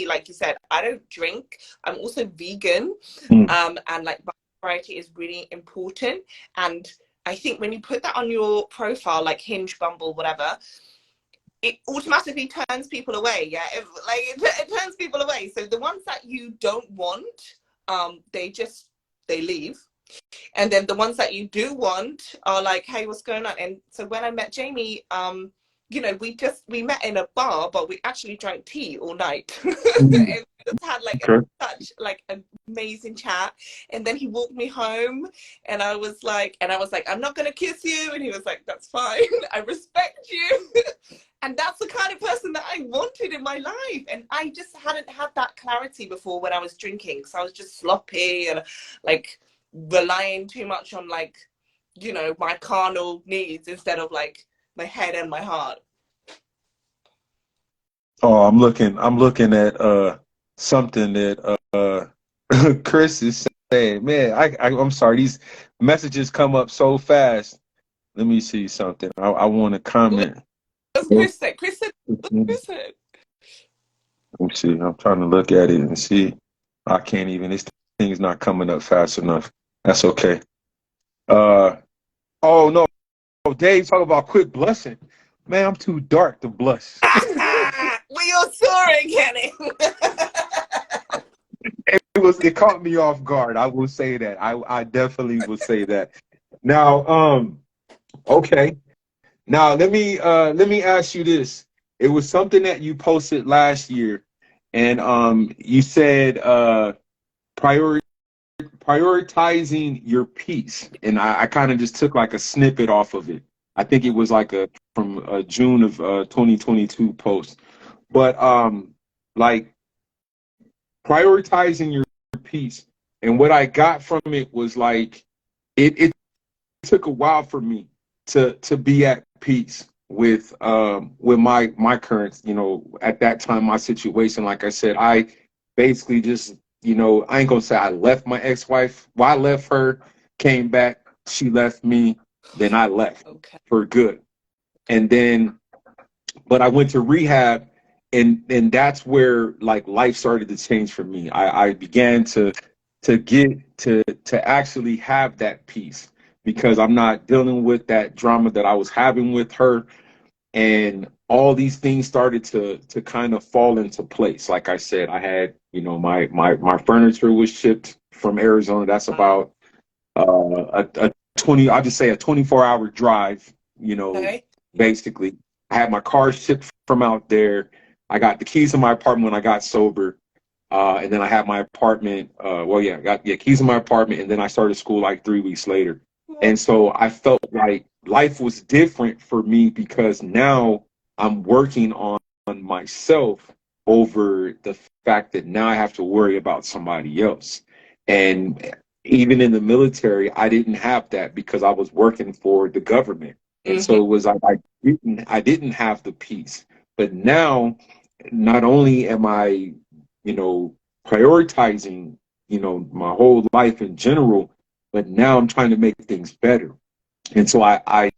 like you said, I don't drink. I'm also vegan. And like, variety is really important. And I think when you put that on your profile, like Hinge, Bumble, whatever, it automatically turns people away. Yeah, it turns people away. So the ones that you don't want, they leave. And then the ones that you do want are like, hey, what's going on? And so when I met Jamie, we met in a bar, but we actually drank tea all night. And we just had such like amazing chat. And then he walked me home, and I was like, I'm not gonna kiss you. And he was like, that's fine. I respect you. And that's the kind of person that I wanted in my life. And I just hadn't had that clarity before when I was drinking. So I was just sloppy and like relying too much on like, my carnal needs instead of like my head and my heart.
Oh, I'm looking at something that Chris is saying. Man, I'm sorry, these messages come up so fast. Let me see something. I want to comment.
What's Chris said? Chris said.
Let me see. I'm trying to look at it and see. I can't even. This thing's not coming up fast enough. That's okay. Oh no, Dave, talk about quit blushing. Man, I'm too dark to blush.
We all saw it, Kenny.
It caught me off guard. I will say that. I definitely will say that. Now, okay. Now let me ask you this. It was something that you posted last year, and you said prioritizing your peace, and I kind of just took like a snippet off of it. I think it was like from June of 2022 post, but like prioritizing your peace, and what I got from it was like it took a while for me to be at peace with my current, at that time, my situation. Like I said, I basically just, I ain't gonna say I left my ex-wife. Well, I left her, came back, she left me, then I left for good. And then, but I went to rehab, and that's where like life started to change for me. I began to get to actually have that peace, because I'm not dealing with that drama that I was having with her, and all these things started to kind of fall into place. Like I said, I had, my furniture was shipped from Arizona. That's about a 24-hour drive, basically. I had my car shipped from out there. I got the keys to my apartment when I got sober. And then I had my apartment. I got keys to my apartment, and then I started school like 3 weeks later. And so I felt like life was different for me because now I'm working on myself over the fact that now I have to worry about somebody else. And even in the military, I didn't have that because I was working for the government. And
Mm-hmm.
so it was like I didn't have the peace. But now, not only am I, you know, prioritizing, you know, my whole life in general, but now I'm trying to make things better. And so I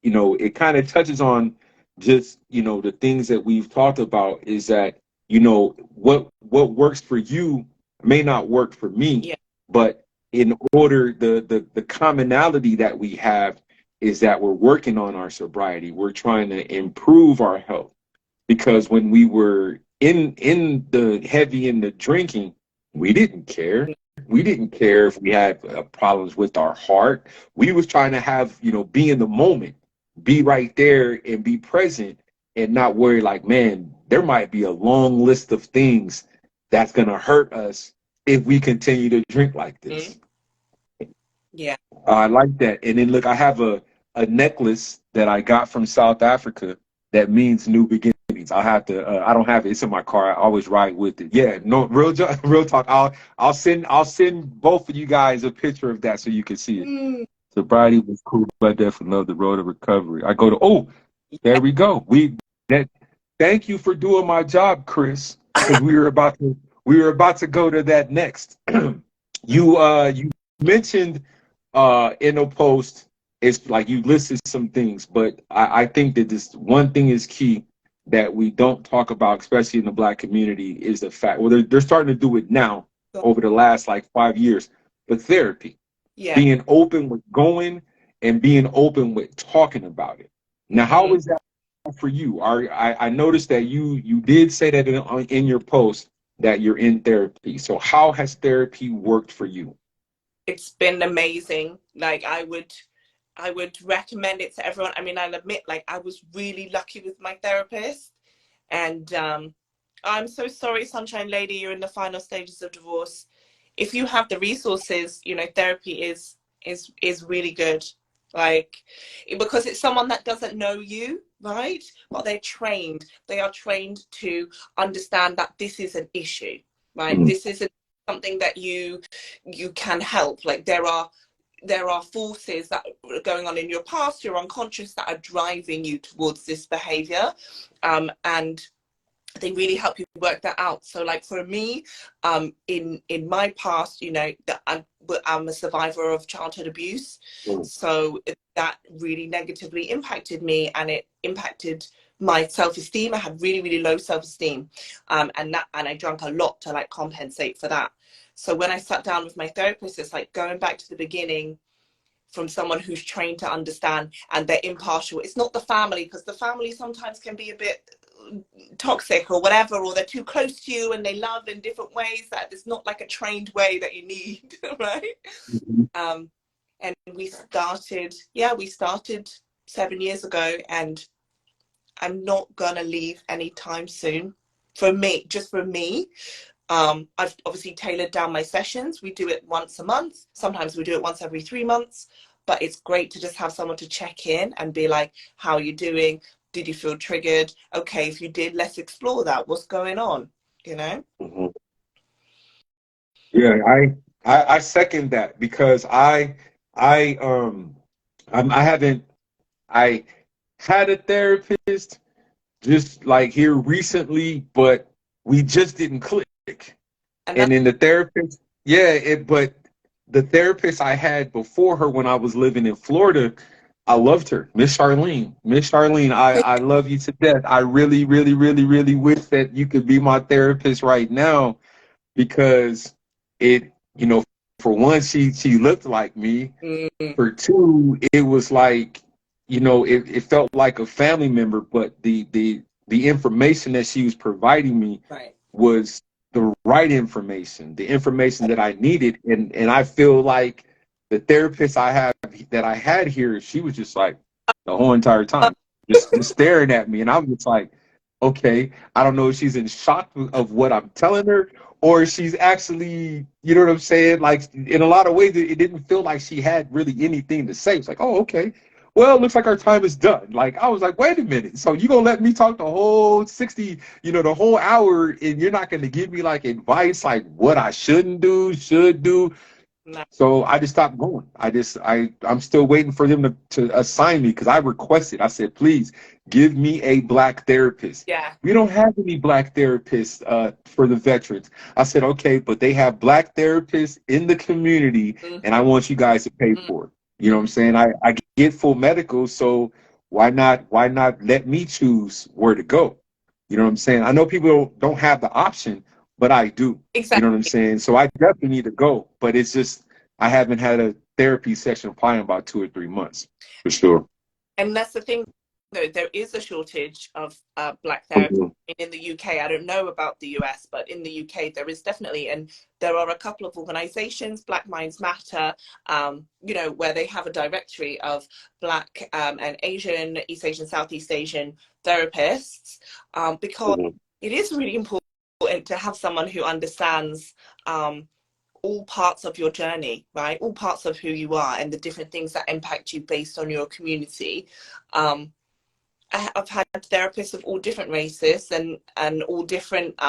you know, it kind of touches on just, you know, the things that we've talked about is that, you know, what works for you may not work for me,
Yeah.
but in order the commonality that we have is that we're working on our sobriety. We're trying to improve our health because when we were in the heavy in the drinking, we didn't care. We didn't care if we had problems with our heart. We was trying to have, you know, be in the moment, be right there and be present and not worry like, man, there might be a long list of things that's going to hurt us if we continue to drink like
Mm-hmm.
this.
Yeah.
I like that. And then look, I have a necklace that I got from South Africa that means new beginnings. I have to. I don't have it. It's in my car. I always ride with it. Yeah, no, real talk. I'll send both of you guys a picture of that so you can see it.
Mm.
Sobriety was cool, but definitely love the road of recovery. I go to. Oh, there
Yeah.
we go. That. Thank you for doing my job, Chris, because we were about to go to that next. You mentioned in a post, it's like you listed some things, but I think that this one thing is key that we don't talk about, especially in the Black community, is the fact, well, they're starting to do it now over the last like 5 years, but therapy,
Yeah.
being open with going and being open with talking about it. Now, how
Mm-hmm.
is that for you? I noticed that you did say that in your post that you're in therapy. So how has therapy worked for you?
It's been amazing. Like I would recommend it to everyone. I mean, I'll admit, like I was really lucky with my therapist, and I'm so sorry, Sunshine Lady, you're in the final stages of divorce. If you have the resources, you know, therapy is really good. Like, because it's someone that doesn't know you, right? But they're trained. They are trained to understand that this is an issue, right?
Mm,
This isn't something that you can help. Like there are forces that are going on in your past, your unconscious, that are driving you towards this behavior, and they really help you work that out. So like for me, in my past, you know, that I'm a survivor of childhood abuse,
mm,
so that really negatively impacted me, and it impacted my self-esteem. I had really low self-esteem, and I drank a lot to like compensate for that. So when I sat down with my therapist, it's like going back to the beginning from someone who's trained to understand, and they're impartial. It's not the family, because the family sometimes can be a bit toxic or whatever, or they're too close to you and they love in different ways that it's not like a trained way that you need. Right.
mhm,
um and we started 7 years ago, and I'm not gonna leave anytime soon. For me, just for me, I've obviously tailored down my sessions. We do it once a month. Sometimes we do it once every 3 months. But it's great to just have someone to check in and be like, how are you doing? Did you feel triggered? Okay, if you did, let's explore that. What's going on? You know?
mhm. Yeah, I second that because I I haven't I had a therapist just like here recently, but we just didn't click.
And
And
that's
then the therapist, yeah, but the therapist I had before her when I was living in Florida, I loved her, Miss Charlene. Miss Charlene, I love you to death. I really, really, really, really wish that you could be my therapist right now because it, you know, for one, she looked like me.
mm,
For two, it was like, you know, it felt like a family member, but the information that she was providing me
right.
was the right information, the information that I needed. And I feel like the therapist I had here, she was just like the whole entire time, just staring at me. And I'm just like, okay, I don't know if she's in shock of what I'm telling her or she's actually, you know what I'm saying? Like in a lot of ways, it didn't feel like she had really anything to say. It's like, oh, okay. well, it looks like our time is done. Like, I was like, wait a minute. So you gonna let me talk the whole 60, the whole hour, and you're not gonna give me like advice, like what I shouldn't do, should do.
No.
So I just stopped going. I'm still waiting for them to assign me because I requested. I said, please give me a black therapist.
Yeah.
We don't have any black therapists for the veterans. I said, okay, but they have black therapists in the community, and I want you guys to pay for it. You know what I'm saying? I get full medical, so why not let me choose where to go? You know what I'm saying? I know people don't have the option, but I do. You know what I'm
Exactly.
saying? So I definitely need to go, but it's just I haven't had a therapy session probably in about 2 or 3 months for sure.
And that's the thing, though, there is a shortage of black therapists
Mhm.
in the UK. I don't know about the US, but in the UK there is definitely, and there are a couple of organizations, Black Minds Matter, where they have a directory of black and Asian, East Asian, Southeast Asian therapists, because
Mhm.
it is really important to have someone who understands all parts of your journey, right? All parts of who you are and the different things that impact you based on your community. Um, I've had therapists of all different races and all different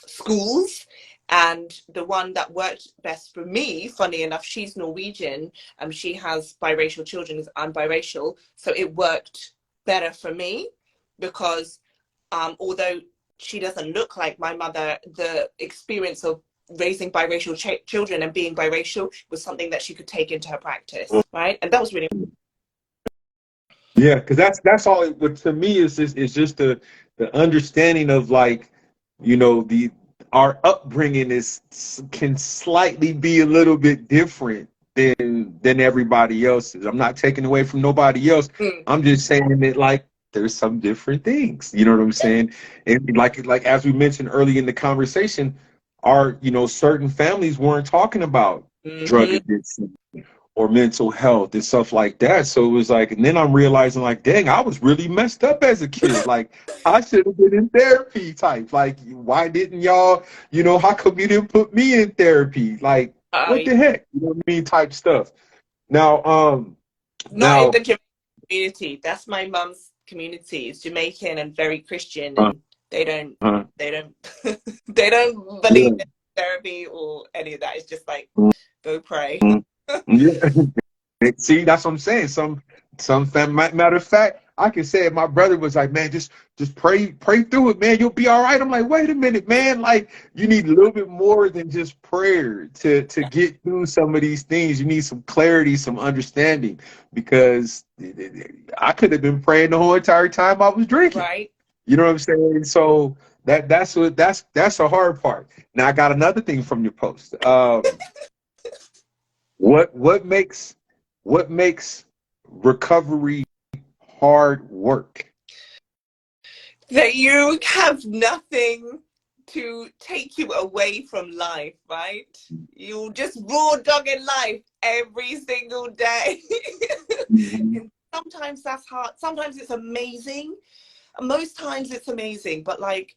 schools. And the one that worked best for me, funny enough, she's Norwegian. She has biracial children. I'm biracial. So it worked better for me because although she doesn't look like my mother, the experience of raising biracial children and being biracial was something that she could take into her practice, right? And that was really
Yeah, because that's all. But to me, is just the understanding of like, the our upbringing can slightly be a little bit different than everybody else's. I'm not taking away from nobody else.
mm,
I'm just saying that like there's some different things. You know what I'm saying? And like as we mentioned early in the conversation, our certain families weren't talking about drug
mm-hmm,
addiction or mental health and stuff like that. So it was like, and then I'm realizing like, dang, I was really messed up as a kid. Like I should have been in therapy type. Like, why didn't y'all, how come you didn't put me in therapy? Like, what the heck? You know what I mean? Type stuff. Now,
not in
now,
the community. That's my mum's community. It's Jamaican and very Christian,
uh,
and they don't
uh,
they don't they don't believe
yeah.
in therapy or any of that. It's just like go pray.
Yeah. See, that's what I'm saying. Matter of fact, I can say it. My brother was like, man, just pray through it, man. You'll be all right. I'm like, wait a minute, man. Like, you need a little bit more than just prayer to get through some of these things. You need some clarity, some understanding, because I could have been praying the whole entire time I was drinking.
Right.
You know what I'm saying? So that's the hard part. Now I got another thing from your post. What makes recovery hard work?
That you have nothing to take you away from life, right? You just raw dogging life every single day.
Mhm.
And sometimes that's hard. Sometimes it's amazing. Most times it's amazing, but like,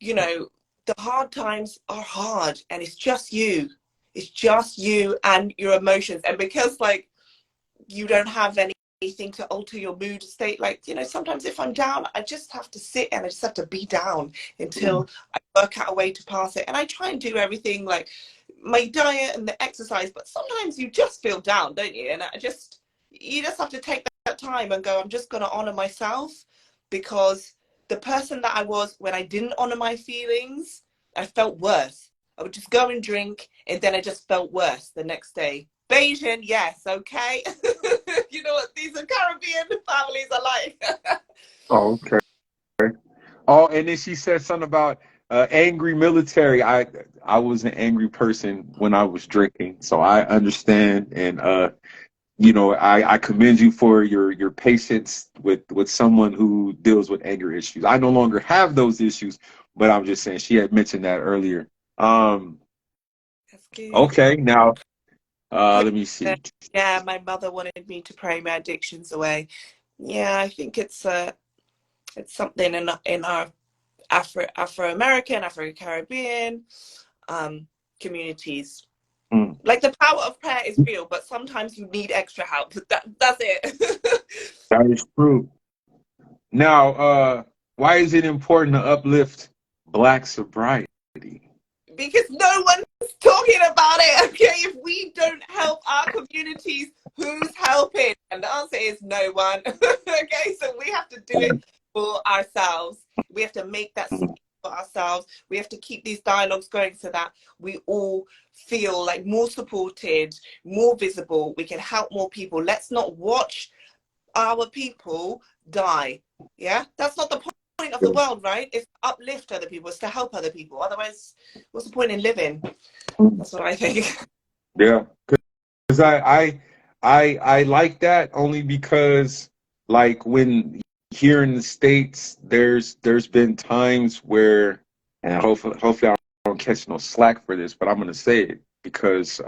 the hard times are hard and it's just you. It's just you and your emotions. And because like you don't have anything to alter your mood state, like sometimes if I'm down I just have to sit and I just have to be down until I work out a way to pass it. And I try and do everything like my diet and the exercise, but sometimes you just feel down, don't you? And you just have to take that time and go, I'm just going to honor myself, because the person that I was when I didn't honor my feelings, I felt worse. I would just go and drink and then I just felt worse the next day. Bayesian, yes, okay. You know what these are Caribbean families are like.
Oh, okay. Oh, and then she said something about angry military. I was an angry person when I was drinking, so I understand, and I commend you for your patience with someone who deals with anger issues. I no longer have those issues, but I'm just saying she had mentioned that earlier. Um,
That's good.
okay, now
Pray-
let me see.
Yeah, my mother wanted me to pray my addictions away. Yeah, I think it's something in our Afro American, Afro Caribbean communities.
Mm.
Like the power of prayer is real, but sometimes you need extra help. That's it.
That is true. Now, why is it important to uplift Black sobriety?
Because no one's talking about it. Okay, if we don't help our communities, who's helping? And the answer is no one. Okay, so we have to do it for ourselves. We have to make that space for ourselves. We have to keep these dialogues going so that we all feel like more supported, more visible. We can help more people. Let's not watch our people die. Yeah, that's not the point of the world, right? It's to uplift other people, it's to help other people. Otherwise, what's the point in living? That's what I think.
Yeah, because I like that only because, like, when here in the States, there's been times where, and hopefully I don't catch no slack for this, but I'm gonna say it because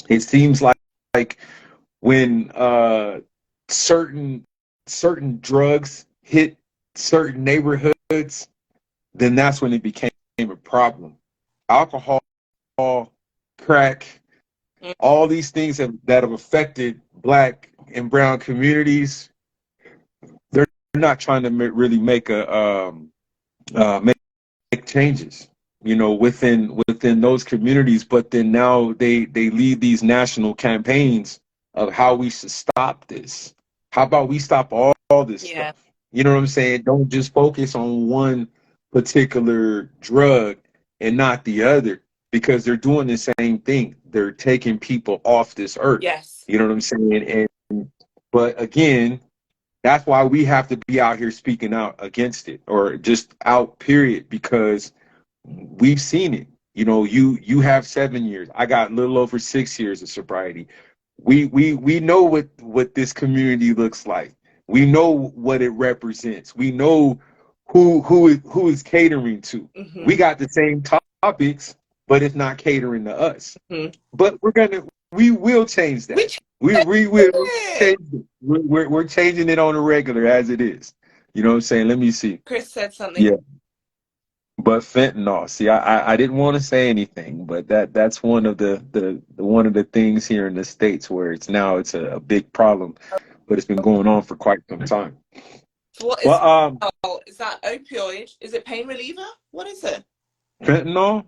it seems like when certain drugs hit certain neighborhoods, then that's when it became a problem. Alcohol, crack, all these things that have affected Black and brown communities. They're not trying to really make make changes, within those communities. But then now they lead these national campaigns of how we should stop this. How about we stop all this
Yeah.
stuff? You know what I'm saying? Don't just focus on one particular drug and not the other, because they're doing the same thing. They're taking people off this earth.
Yes.
You know what I'm saying? But again, that's why we have to be out here speaking out against it, or just out, period, because we've seen it. You have 7 years. I got a little over 6 years of sobriety. We know what this community looks like. We know what it represents. We know who is catering to.
Mm-hmm.
We got the same topics, but it's not catering to us.
Mm-hmm.
But we will change that. We will change it. We're changing it on a regular as it is. You know what I'm saying? Let me see.
Chris said something.
Yeah. But fentanyl. See, I didn't want to say anything, but that's one of the things here in the States where it's a big problem, but it's been going on for quite some time.
So what is is that opioid? Is it pain reliever? What is it?
Fentanyl?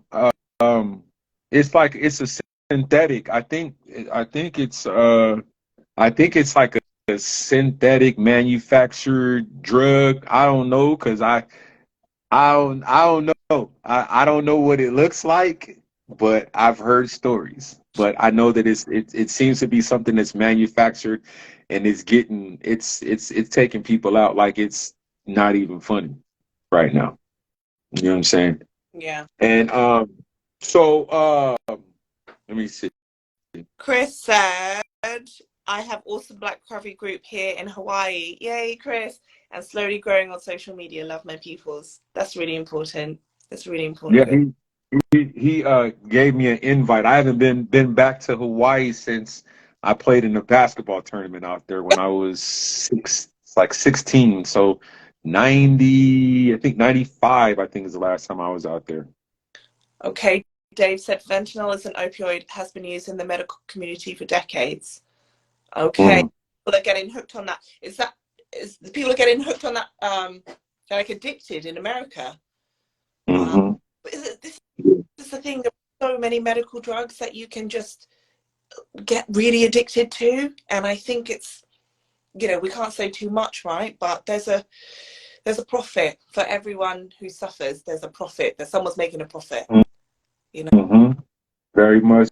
It's a synthetic. I think it's like a synthetic manufactured drug. I don't know, because I don't know. I don't know what it looks like, but I've heard stories. But I know that it seems to be something that's manufactured, and it's taking people out like it's not even funny right now. You know what I'm saying?
Yeah.
And so let me see.
Chris said, I have awesome Black recovery group here in Hawaii. Yay, Chris. And slowly growing on social media. Love my peoples. That's really important. That's really important.
Yeah, he gave me an invite. I haven't been back to Hawaii since I played in a basketball tournament out there when I was 16. So 90, I think 95, I think is the last time I was out there.
Okay. Dave said fentanyl as an opioid has been used in the medical community for decades. Okay. People are getting hooked on that. Is people are getting hooked on that, they're like addicted in America. This is the thing. There are so many medical drugs that you can just get really addicted to. And I think it's, we can't say too much, right? But there's a profit for everyone who suffers. There's a profit. Someone's making a profit.
Very much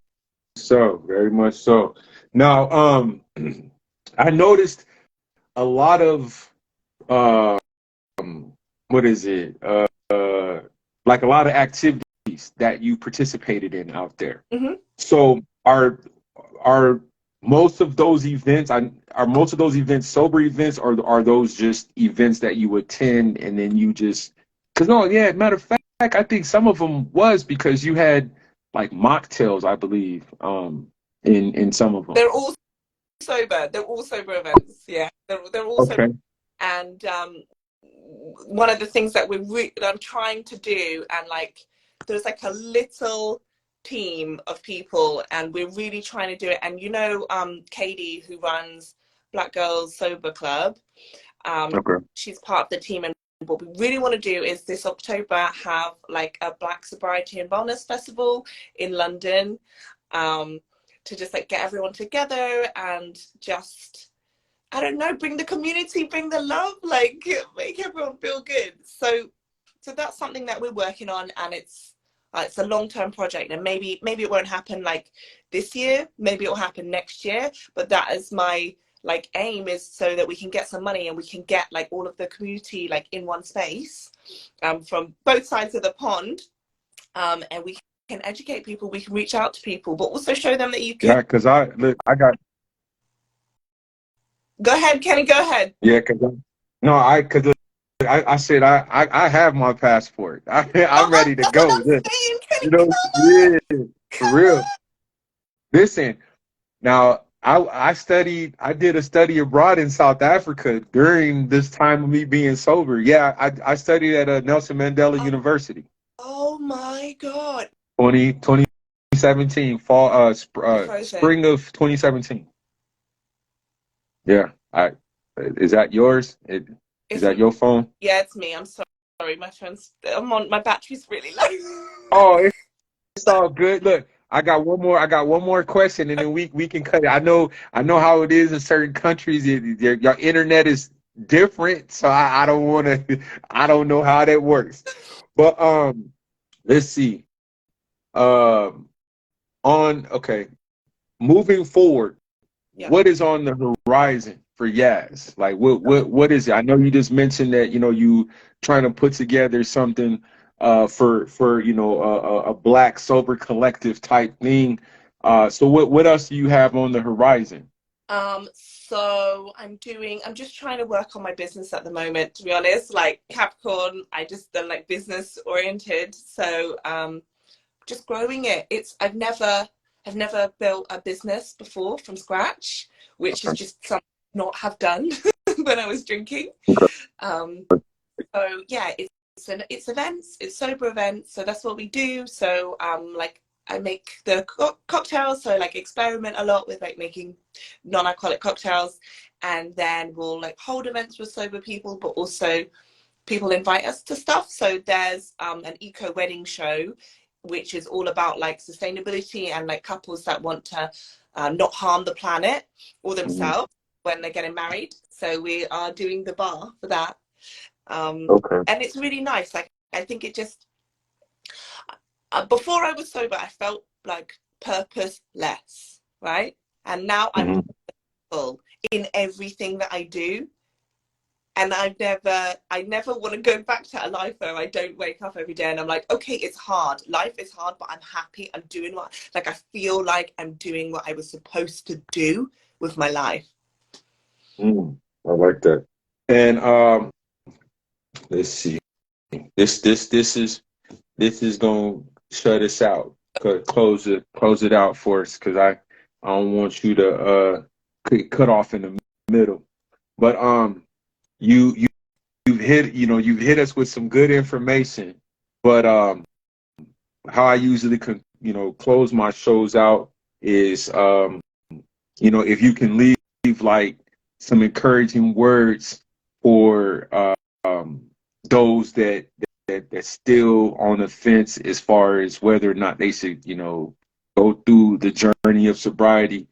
so. Very much so. Now, I noticed a lot of what is it? Like a lot of activities that you participated in out there.
Mm-hmm.
So are most of those events sober events, or are those just events that you attend and then you just? Because matter of fact, I think some of them was because you had like mocktails, I believe, in some of them.
They're all sober. They're all sober events. Yeah, they're all sober. And one of the things that I'm trying to do, and like there's like a little team of people, and we're really trying to do it. And Katie, who runs Black Girls Sober Club,
Okay.
she's part of the team. And what we really want to do is this October have like a Black Sobriety and Wellness Festival in London, to just like get everyone together and just, I don't know, bring the community, bring the love, like make everyone feel good. So that's something that we're working on, and it's a long-term project, and maybe it won't happen like this year, maybe it'll happen next year, but that is my like aim, is so that we can get some money and we can get like all of the community like in one space, from both sides of the pond, and we can educate people, we can reach out to people, but also show them that you can.
Yeah, because I got.
Go ahead, Kenny, go ahead.
Yeah, because I said I have my passport.
Oh,
I'm ready to
that's what
go.
I'm saying, Kenny,
You know, yeah, for
come
real.
on.
Listen, now I did a study abroad in South Africa during this time of me being sober. Yeah, I studied at Nelson Mandela University.
Oh my God.
2017 fall
You're frozen.
spring of 2017. Yeah, I is that yours? Is
It's
that your phone?
Yeah, it's me. I'm sorry. My battery's really low.
Oh, it's all good. Look, I got one more question, and then we can cut it. I know how it is in certain countries. Your internet is different, so I don't want to. I don't know how that works. But let's see. Um, on okay, moving forward,
Yeah.
what is on the horizon for Yaz? Like what is it? I know you just mentioned that you trying to put together something for a black sober collective type thing. So what else do you have on the horizon?
So I'm just trying to work on my business at the moment, to be honest. Like Capricorn, I just done like business oriented. So just growing it. I've never built a business before from scratch, which is
Okay.
just something I not have done when I was drinking. Um, so yeah, it's events, it's sober events, so that's what we do. So like I make the cocktails, so like experiment a lot with like making non-alcoholic cocktails, and then we'll like hold events with sober people, but also people invite us to stuff. So there's an eco wedding show, which is all about like sustainability and like couples that want to not harm the planet or
Mhm.
themselves when they're getting married. So we are doing the bar for that,
Okay.
and it's really nice. Like I think it just before I was sober, I felt like purposeless, right? And now I'm
Hmm.
full in everything that I do. And I never want to go back to a life where I don't wake up every day and I'm like, okay, it's hard. Life is hard, but I'm happy. I'm doing like, I feel like I'm doing what I was supposed to do with my life.
I like that. And let's see. This is gonna shut us out. Close it out for us, because I don't want you to cut off in the middle. But you you've hit us with some good information. But how I usually close my shows out is if you can leave like some encouraging words for those that's still on the fence as far as whether or not they should go through the journey of sobriety,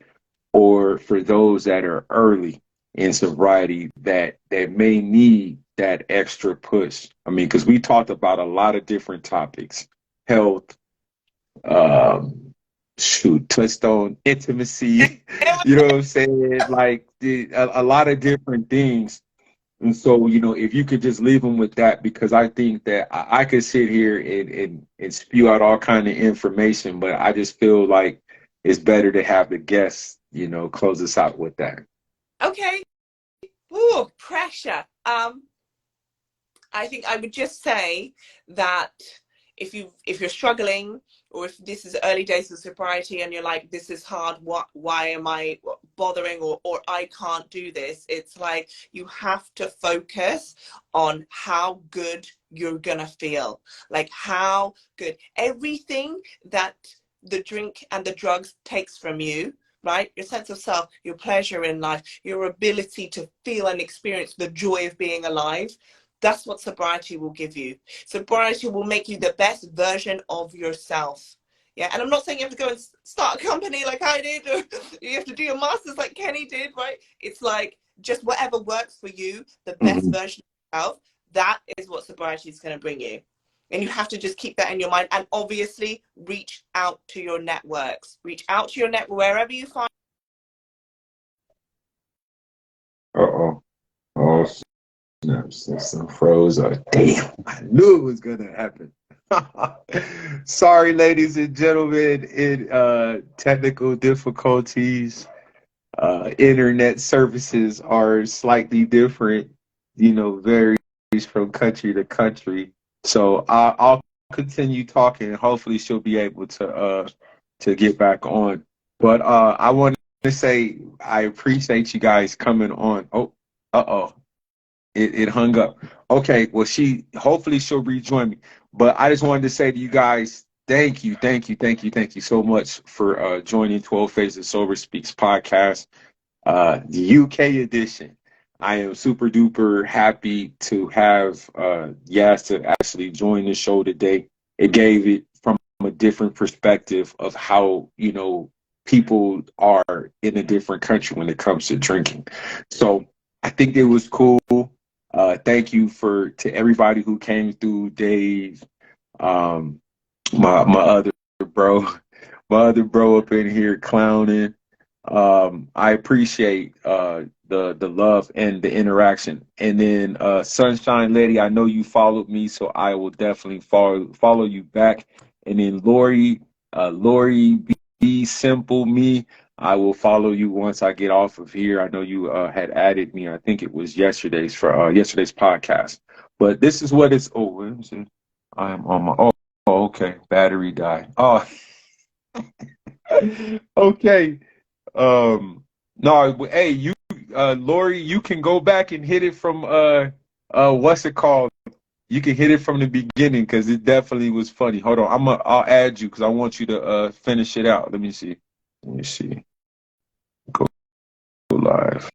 or for those that are early in sobriety that may need that extra push. I mean, because we talked about a lot of different topics: health, um, touched on intimacy. You know what I'm saying? Like a lot of different things. And so, if you could just leave them with that, because I think that I could sit here and spew out all kind of information, but I just feel like it's better to have the guests, close us out with that.
Okay. Ooh, pressure. I think I would just say that if you're struggling, or if this is early days of sobriety and you're like, this is hard, why am I bothering, or I can't do this, it's like you have to focus on how good you're gonna feel, like how good everything that the drink and the drugs takes from you, right? Your sense of self, your pleasure in life, your ability to feel and experience the joy of being alive. That's what sobriety will give you. Sobriety will make you the best version of yourself. Yeah, and I'm not saying you have to go and start a company like I did, or you have to do your masters like Kenny did, right? It's like just whatever works for you, the best
Mhm.
version of yourself. That is what sobriety is going to bring you. And you have to just keep that in your mind, and obviously reach out to your networks. Reach out to your network wherever you find.
Uh-oh. Oh, snaps. System froze. Damn, I knew it was gonna happen. Sorry, ladies and gentlemen, in technical difficulties. Internet services are slightly different, varies from country to country. So I'll continue talking. Hopefully, she'll be able to get back on. But I want to say I appreciate you guys coming on. Oh, uh-oh. It hung up. Okay, well, hopefully she'll rejoin me. But I just wanted to say to you guys, thank you, thank you, thank you, thank you so much for joining 12 Phases Sober Speaks podcast, the UK edition. I am super duper happy to have Yas to actually join the show today. It gave it from a different perspective of how, people are in a different country when it comes to drinking. So I think it was cool. Thank you to everybody who came through, Dave, um, my other bro, my other bro up in here clowning. I appreciate the love and the interaction. And then Sunshine Lady, I know you followed me, so I will definitely follow you back. And then Lori be simple me. I will follow you once I get off of here. I know you had added me. I think it was yesterday's podcast. But this is what it's. Oh, let me see. I am on my. Oh, okay. Battery died. Oh, okay. No, hey, Lori, you can go back and hit it from what's it called? You can hit it from the beginning because it definitely was funny. Hold on, I'll add you because I want you to finish it out. Let me see. Go live.